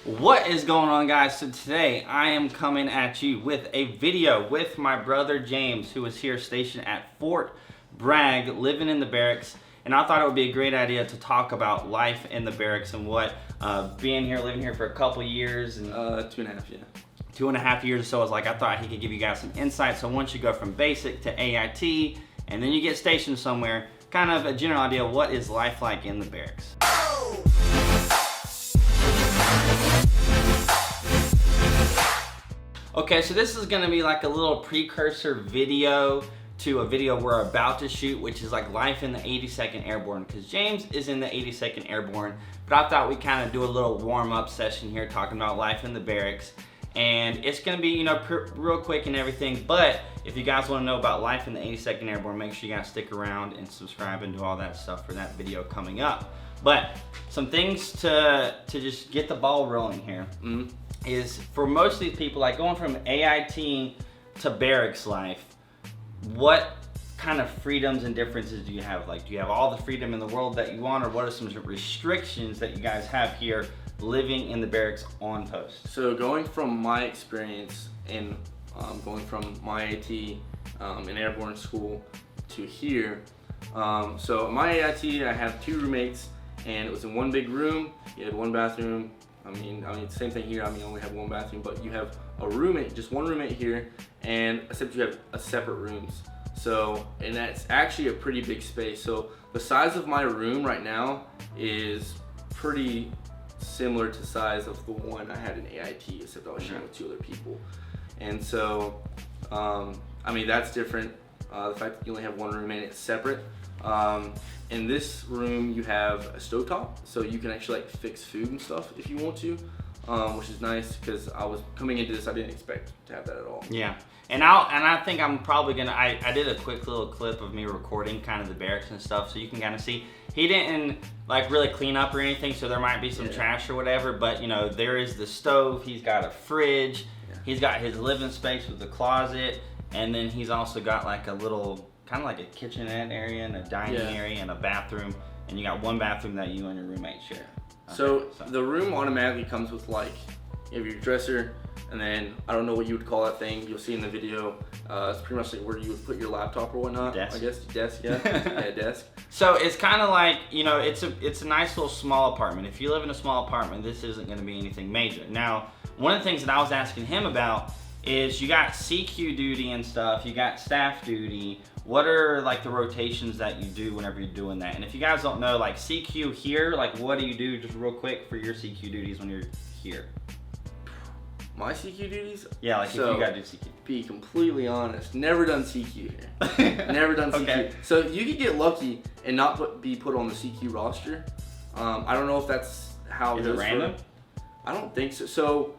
What is going on, guys? So today I am coming at you with a video with my brother James, who is here stationed at Fort Bragg, living in the barracks. And I thought it would be a great idea to talk about life in the barracks and what being here, living here for a couple years and 2.5, yeah. 2.5 years or so. I thought he could give you guys some insight. So once you go from basic to AIT and then you get stationed somewhere, kind of a general idea of what is life like in the barracks. Okay, so this is gonna be like a little precursor video to a video we're about to shoot, which is like life in the 82nd Airborne, because James is in the 82nd Airborne, but I thought we'd kind of do a little warm-up session here talking about life in the barracks. And it's gonna be, real quick and everything, but if you guys wanna know about life in the 82nd Airborne, make sure you guys stick around and subscribe and do all that stuff for that video coming up. But some things to just get the ball rolling here. Is for most of these people, like going from AIT to barracks life, what kind of freedoms and differences do you have? Like, do you have all the freedom in the world that you want, or what are some restrictions that you guys have here living in the barracks on post? So going from my experience in going from my AIT in Airborne school to here, so my AIT, I have 2 roommates, and it was in one big room. You had one bathroom. I mean, same thing here. I only have one bathroom, but you have a roommate, just one roommate here, and except you have separate rooms. So, and that's actually a pretty big space. So the size of my room right now is pretty similar to the size of the one I had in AIT, except I was sharing with 2 other people. And so, that's different. The fact that you only have one roommate, it's separate. In this room you have a stovetop, so you can actually like fix food and stuff if you want to, which is nice, because I was coming into this, I didn't expect to have that at all. Yeah, and I think I'm probably gonna, I did a quick little clip of me recording kind of the barracks and stuff, so you can kind of see he didn't like really clean up or anything, so there might be some trash or whatever, but there is the stove, he's got a fridge, he's got his living space with the closet, and then he's also got like a little kind of like a kitchenette area and a dining area and a bathroom, and you got one bathroom that you and your roommate share. Okay, so the room automatically comes with, like, you have your dresser, and then I don't know what you would call that thing, you'll see in the video. It's pretty much like where you would put your laptop or whatnot. Desk. I guess desk, yeah. Yeah, desk. So it's kind of like, it's a nice little small apartment. If you live in a small apartment, this isn't going to be anything major. Now, one of the things that I was asking him about is you got CQ duty and stuff, you got staff duty. What are like the rotations that you do whenever you're doing that? And if you guys don't know, like CQ here, like what do you do just real quick for your CQ duties when you're here? My CQ duties? Yeah, like so, if you gotta do CQ. Be completely honest, never done CQ here. Never done CQ. Okay. So you could get lucky and not be put on the CQ roster. I don't know if that's how is it random? I don't think so. So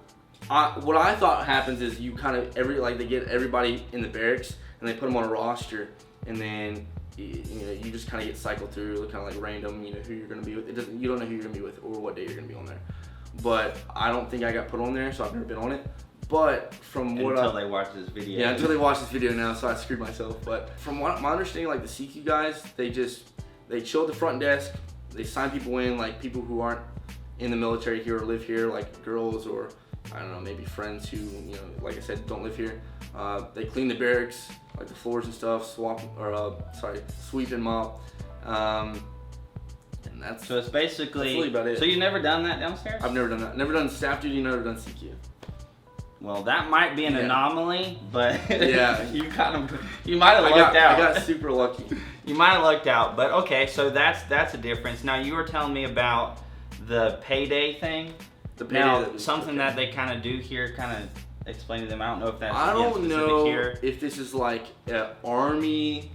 what I thought happens is you kind of they get everybody in the barracks and they put them on a roster, and then you just kind of get cycled through, kind of like random, who you're gonna be with. You don't know who you're gonna be with or what day you're gonna be on there. But I don't think I got put on there, so I've never been on it. But until they watch this video. Yeah, until they watch this video now, so I screwed myself. But from what my understanding, like the CQ guys, they chill at the front desk. They sign people in, like people who aren't in the military here or live here, like girls or I don't know, maybe friends who, like I said, don't live here. They clean the barracks, like the floors and stuff, sweep and mop. And that's so it's basically really about it. So you've never done that downstairs? I've never done that. Never done staff duty, never done CQ. Well, that might be an anomaly, but yeah, you might have lucked out. I got super lucky. You might have lucked out, but okay, so that's a difference. Now you were telling me about the payday thing. The payday now something that they kind of do here, kind of explain to them. I don't know if that's I don't know here. if this is like an army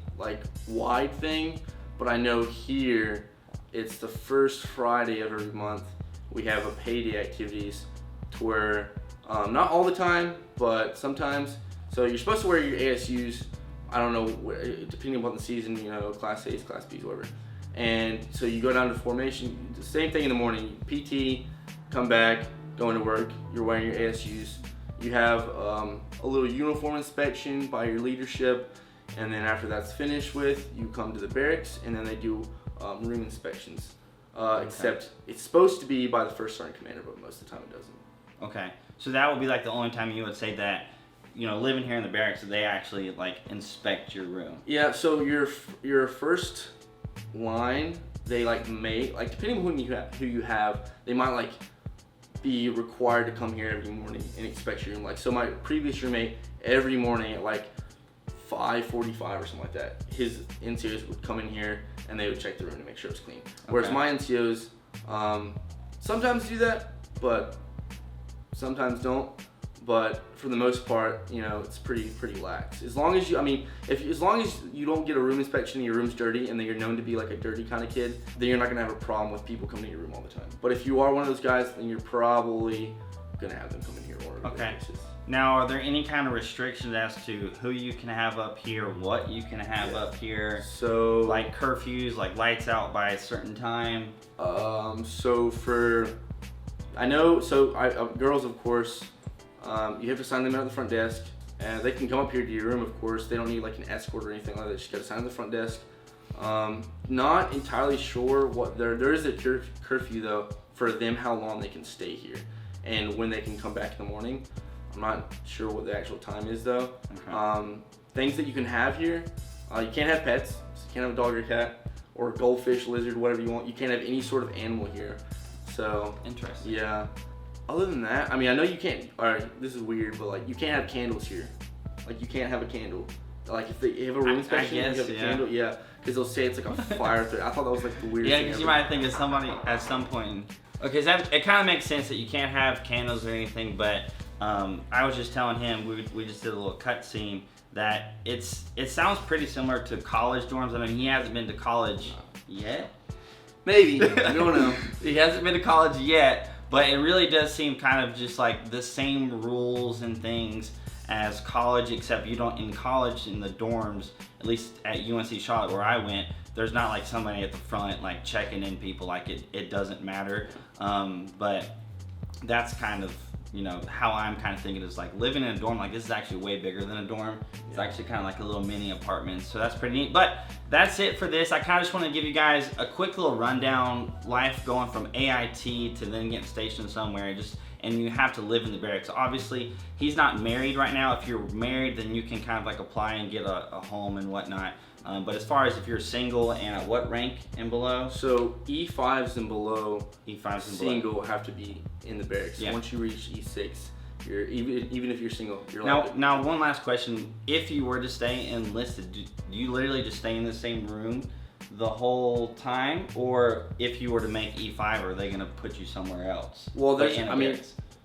wide thing, but I know here it's the first Friday of every month we have a Payday Activities to where not all the time, but sometimes. So you're supposed to wear your ASUs. I don't know, depending upon the season, Class A's, Class B's, whatever. And so you go down to formation, the same thing in the morning, PT, come back, go into work, you're wearing your ASUs. You have a little uniform inspection by your leadership, and then after that's finished with, you come to the barracks, and then they do room inspections. except it's supposed to be by the first sergeant commander, but most of the time it doesn't. Okay, so that would be like the only time you would say that, you know, living here in the barracks, they actually like inspect your room. Yeah, so your first line, they like may like depending on who you have, they might like be required to come here every morning and inspect your room. Like, so my previous roommate, every morning at like 5:45 or something like that, his NCOs would come in here and they would check the room to make sure it's clean. Whereas my NCOs sometimes do that, but sometimes don't. But for the most part, you know, it's pretty lax. As long as you, I mean, as long as you don't get a room inspection and your room's dirty and then you're known to be like a dirty kind of kid, then you're not gonna have a problem with people coming to your room all the time. But if you are one of those guys, then you're probably gonna have them come in here on a regular basis. Now, are there any kind of restrictions as to who you can have up here, what you can have up here? So, like curfews, like lights out by a certain time? So for, I know, girls, of course, you have to sign them out at the front desk. They can come up here to your room, of course. They don't need like an escort or anything like that. Just gotta sign at the front desk. Not entirely sure what there is a curfew though for them, how long they can stay here and when they can come back in the morning. I'm not sure what the actual time is though. Okay. Things that you can have here, you can't have pets. So you can't have a dog or cat or a goldfish, lizard, whatever you want. You can't have any sort of animal here. So interesting. Yeah. Other than that, I mean, I know you can't. Alright, this is weird, but like you can't have candles here. Like you can't have a candle. Like if they have a room inspection, you have a candle. Yeah, because they'll say it's like a fire threat. I thought that was like the weirdest thing. Yeah, because you might think of somebody at some point. Okay, so it kind of makes sense that you can't have candles or anything, but I was just telling him, we just did a little cut scene, that it sounds pretty similar to college dorms. I mean, he hasn't been to college yet. Maybe. I don't know. He hasn't been to college yet, but it really does seem kind of just like the same rules and things as college, except you don't, in college, in the dorms, at least at UNC Charlotte where I went, there's not like somebody at the front like checking in people, like it doesn't matter. But that's kind of, you know, how I'm kind of thinking is like living in a dorm, like this is actually way bigger than a dorm. It's actually kind of like a little mini apartment, so that's pretty neat. But that's it for this. I kind of just want to give you guys a quick little rundown, life going from AIT to then getting stationed somewhere, and you have to live in the barracks. Obviously, he's not married right now. If you're married, then you can kind of like apply and get a home and whatnot. But as far as if you're single and at what rank and below? So E5s and below, single have to be in the barracks. Yeah. Once you reach E6, you're even if you're single, you're now one last question. If you were to stay enlisted, do you literally just stay in the same room the whole time, or if you were to make E5, are they gonna put you somewhere else? Well,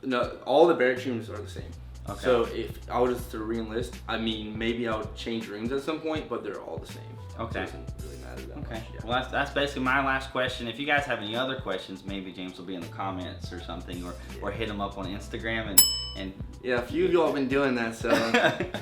no, all the barracks rooms are the same. Okay. So if I was to re-enlist, I mean, maybe I would change rooms at some point, but they're all the same. Okay. So it doesn't really matter that much. Yeah. Well, that's basically my last question. If you guys have any other questions, maybe James will be in the comments or something, or hit him up on Instagram and yeah, a few of y'all have been doing that, so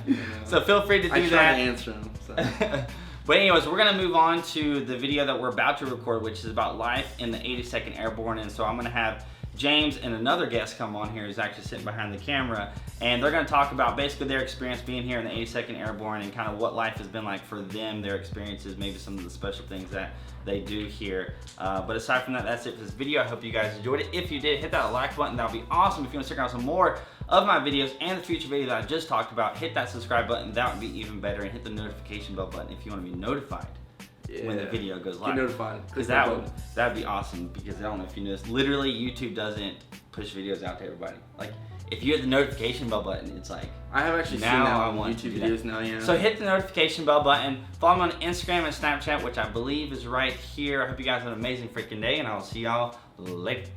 you know, so feel free to do that. I try to answer them. So. But anyways, we're gonna move on to the video that we're about to record, which is about life in the 82nd Airborne, and so I'm gonna have James and another guest come on here who's actually sitting behind the camera, and they're going to talk about basically their experience being here in the 82nd Airborne and kind of what life has been like for them, their experiences, maybe some of the special things that they do here. But aside from that, that's it for this video. I hope you guys enjoyed it. If you did, hit that like button. That would be awesome. If you want to check out some more of my videos and the future video that I just talked about, hit that subscribe button. That would be even better. And hit the notification bell button if you want to be notified. Yeah. When the video goes live. Get notified. Because that'd be awesome, because I don't know if you noticed, literally YouTube doesn't push videos out to everybody. Like if you hit the notification bell button, it's like, I have actually seen that on YouTube videos now, yeah. So hit the notification bell button, follow me on Instagram and Snapchat, which I believe is right here. I hope you guys have an amazing freaking day, and I'll see y'all later.